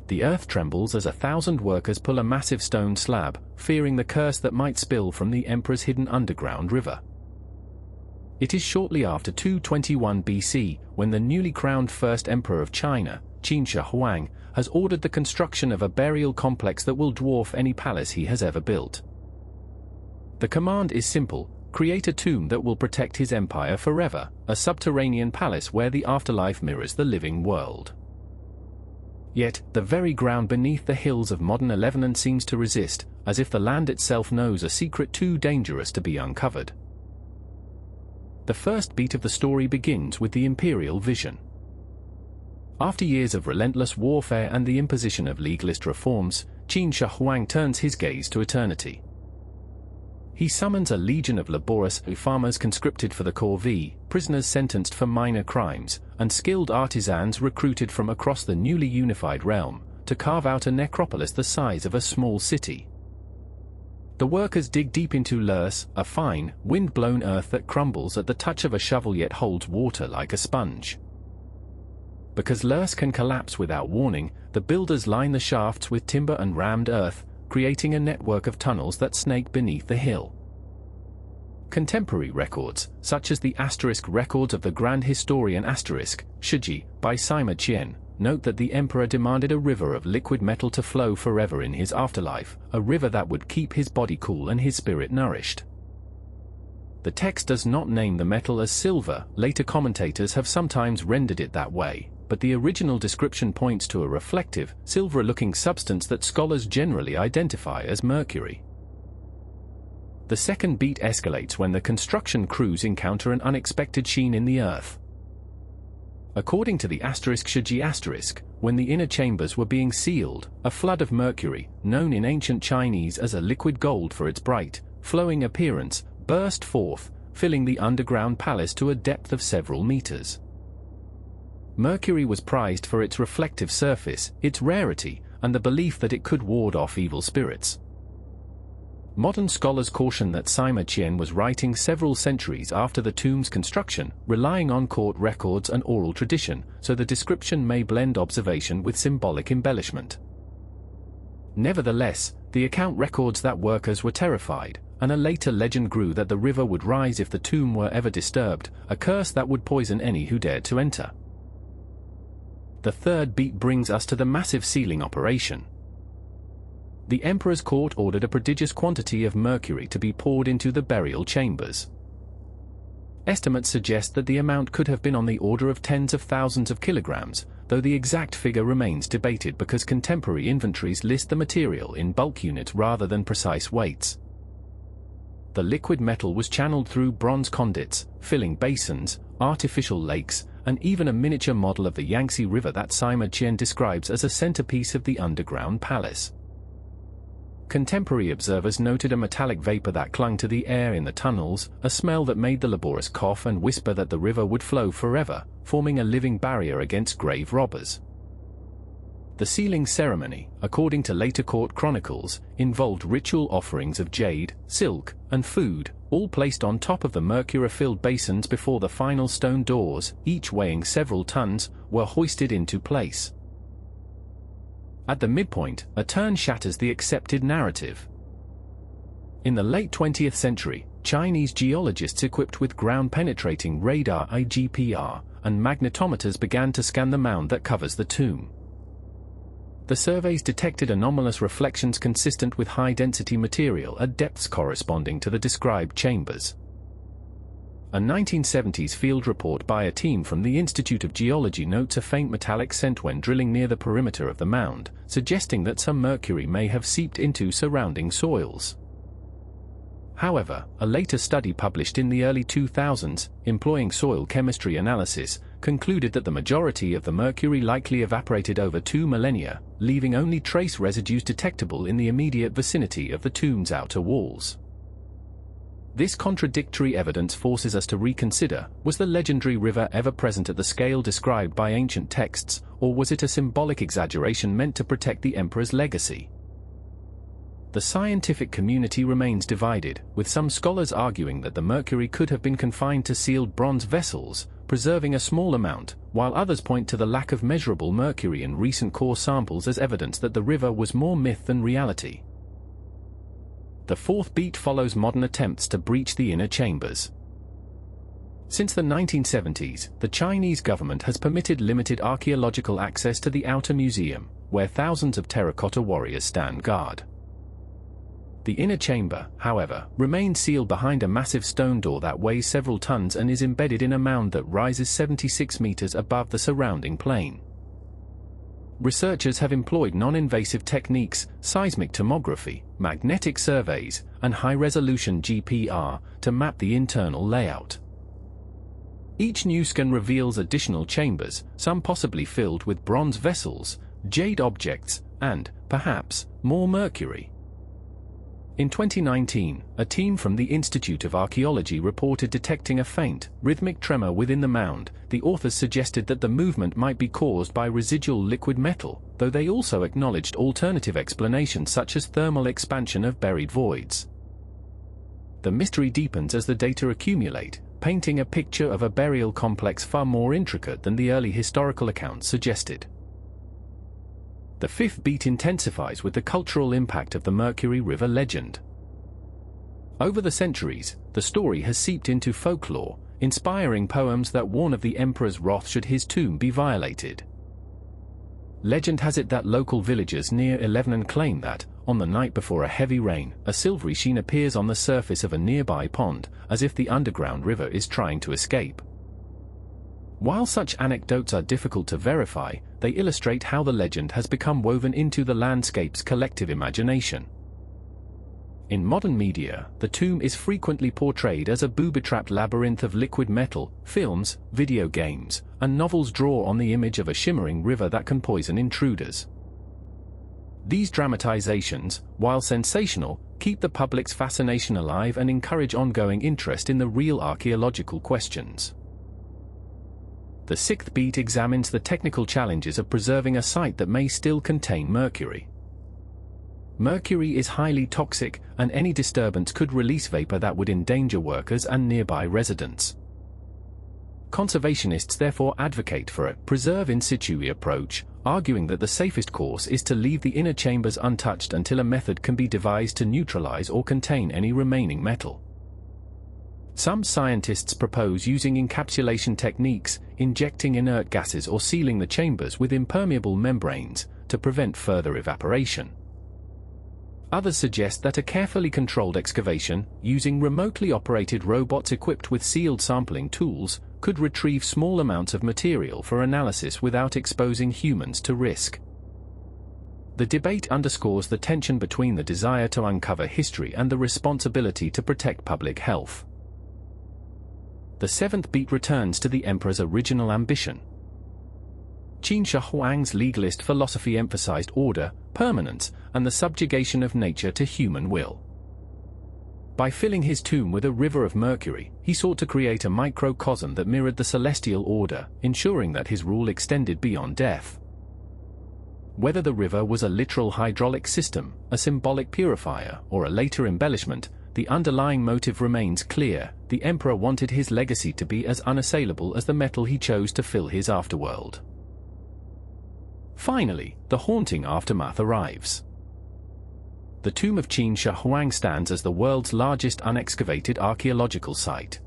The earth trembles as 1,000 workers pull a massive stone slab, fearing the curse that might spill from the emperor's hidden underground river. It is shortly after 221 BC when the newly crowned first emperor of China, Qin Shi Huang, has ordered the construction of a burial complex that will dwarf any palace he has ever built. The command is simple: create a tomb that will protect his empire forever, a subterranean palace where the afterlife mirrors the living world. Yet, the very ground beneath the hills of modern Lebanon seems to resist, as if the land itself knows a secret too dangerous to be uncovered. The first beat of the story begins with the imperial vision. After years of relentless warfare and the imposition of legalist reforms, Qin Shi Huang turns his gaze to eternity. He summons a legion of laborious farmers conscripted for the corvée, prisoners sentenced for minor crimes, and skilled artisans recruited from across the newly unified realm, to carve out a necropolis the size of a small city. The workers dig deep into l'earth, a fine, wind-blown earth that crumbles at the touch of a shovel yet holds water like a sponge. Because l'earth can collapse without warning, the builders line the shafts with timber and rammed earth, creating a network of tunnels that snake beneath the hill. Contemporary records, such as the asterisk records of the Grand Historian Shiji by Sima Qian, note that the emperor demanded a river of liquid metal to flow forever in his afterlife, a river that would keep his body cool and his spirit nourished. The text does not name the metal as silver. Later commentators have sometimes rendered it that way, but the original description points to a reflective, silver-looking substance that scholars generally identify as mercury. The second beat escalates when the construction crews encounter an unexpected sheen in the earth. According to the Shiji when the inner chambers were being sealed, a flood of mercury, known in ancient Chinese as a liquid gold for its bright, flowing appearance, burst forth, filling the underground palace to a depth of several meters. Mercury was prized for its reflective surface, its rarity, and the belief that it could ward off evil spirits. Modern scholars caution that Sima Qian was writing several centuries after the tomb's construction, relying on court records and oral tradition, so the description may blend observation with symbolic embellishment. Nevertheless, the account records that workers were terrified, and a later legend grew that the river would rise if the tomb were ever disturbed, a curse that would poison any who dared to enter. The third beat brings us to the massive sealing operation. The emperor's court ordered a prodigious quantity of mercury to be poured into the burial chambers. Estimates suggest that the amount could have been on the order of tens of thousands of kilograms, though the exact figure remains debated because contemporary inventories list the material in bulk units rather than precise weights. The liquid metal was channeled through bronze conduits, filling basins, artificial lakes, and even a miniature model of the Yangtze River that Sima Qian describes as a centerpiece of the underground palace. Contemporary observers noted a metallic vapor that clung to the air in the tunnels, a smell that made the laborious cough and whisper that the river would flow forever, forming a living barrier against grave robbers. The sealing ceremony, according to later court chronicles, involved ritual offerings of jade, silk, and food, all placed on top of the mercury-filled basins before the final stone doors, each weighing several tons, were hoisted into place. At the midpoint, a turn shatters the accepted narrative. In the late 20th century, Chinese geologists equipped with ground-penetrating radar (IGPR) and magnetometers began to scan the mound that covers the tomb. The surveys detected anomalous reflections consistent with high-density material at depths corresponding to the described chambers. A 1970s field report by a team from the Institute of Geology notes a faint metallic scent when drilling near the perimeter of the mound, suggesting that some mercury may have seeped into surrounding soils. However, a later study published in the early 2000s, employing soil chemistry analysis, concluded that the majority of the mercury likely evaporated over 2 millennia, leaving only trace residues detectable in the immediate vicinity of the tomb's outer walls. This contradictory evidence forces us to reconsider, was the legendary river ever present at the scale described by ancient texts, or was it a symbolic exaggeration meant to protect the emperor's legacy? The scientific community remains divided, with some scholars arguing that the mercury could have been confined to sealed bronze vessels, preserving a small amount, while others point to the lack of measurable mercury in recent core samples as evidence that the river was more myth than reality. The fourth beat follows modern attempts to breach the inner chambers. Since the 1970s, the Chinese government has permitted limited archaeological access to the outer museum, where thousands of terracotta warriors stand guard. The inner chamber, however, remains sealed behind a massive stone door that weighs several tons and is embedded in a mound that rises 76 meters above the surrounding plain. Researchers have employed non-invasive techniques, seismic tomography, magnetic surveys, and high-resolution GPR to map the internal layout. Each new scan reveals additional chambers, some possibly filled with bronze vessels, jade objects, and, perhaps, more mercury. In 2019, a team from the Institute of Archaeology reported detecting a faint, rhythmic tremor within the mound. The authors suggested that the movement might be caused by residual liquid metal, though they also acknowledged alternative explanations such as thermal expansion of buried voids. The mystery deepens as the data accumulate, painting a picture of a burial complex far more intricate than the early historical accounts suggested. The fifth beat intensifies with the cultural impact of the Mercury River legend. Over the centuries, the story has seeped into folklore, inspiring poems that warn of the emperor's wrath should his tomb be violated. Legend has it that local villagers near Eleven claim that, on the night before a heavy rain, a silvery sheen appears on the surface of a nearby pond, as if the underground river is trying to escape. While such anecdotes are difficult to verify, they illustrate how the legend has become woven into the landscape's collective imagination. In modern media, the tomb is frequently portrayed as a booby-trapped labyrinth of liquid metal. Films, video games, and novels draw on the image of a shimmering river that can poison intruders. These dramatizations, while sensational, keep the public's fascination alive and encourage ongoing interest in the real archaeological questions. The sixth beat examines the technical challenges of preserving a site that may still contain mercury. Mercury is highly toxic, and any disturbance could release vapor that would endanger workers and nearby residents. Conservationists therefore advocate for a preserve in situ approach, arguing that the safest course is to leave the inner chambers untouched until a method can be devised to neutralize or contain any remaining metal. Some scientists propose using encapsulation techniques, injecting inert gases or sealing the chambers with impermeable membranes to prevent further evaporation. Others suggest that a carefully controlled excavation, using remotely operated robots equipped with sealed sampling tools, could retrieve small amounts of material for analysis without exposing humans to risk. The debate underscores the tension between the desire to uncover history and the responsibility to protect public health. The seventh beat returns to the emperor's original ambition. Qin Shi Huang's legalist philosophy emphasized order, permanence, and the subjugation of nature to human will. By filling his tomb with a river of mercury, he sought to create a microcosm that mirrored the celestial order, ensuring that his rule extended beyond death. Whether the river was a literal hydraulic system, a symbolic purifier, or a later embellishment, the underlying motive remains clear: the emperor wanted his legacy to be as unassailable as the metal he chose to fill his afterworld. Finally, the haunting aftermath arrives. The tomb of Qin Shi Huang stands as the world's largest unexcavated archaeological site.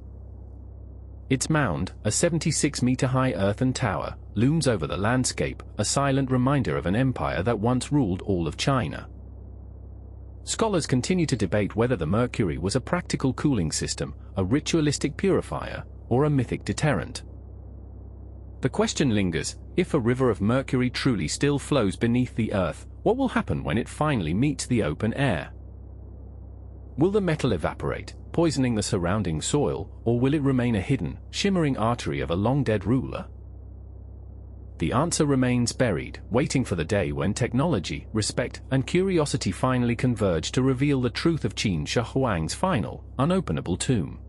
Its mound, a 76-meter-high earthen tower, looms over the landscape, a silent reminder of an empire that once ruled all of China. Scholars continue to debate whether the mercury was a practical cooling system, a ritualistic purifier, or a mythic deterrent. The question lingers: if a river of mercury truly still flows beneath the earth, what will happen when it finally meets the open air? Will the metal evaporate, poisoning the surrounding soil, or will it remain a hidden, shimmering artery of a long-dead ruler? The answer remains buried, waiting for the day when technology, respect, and curiosity finally converge to reveal the truth of Qin Shi Huang's final, unopenable tomb.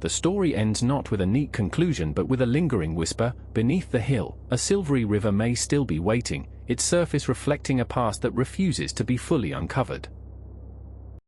The story ends not with a neat conclusion but with a lingering whisper: beneath the hill, a silvery river may still be waiting, its surface reflecting a past that refuses to be fully uncovered.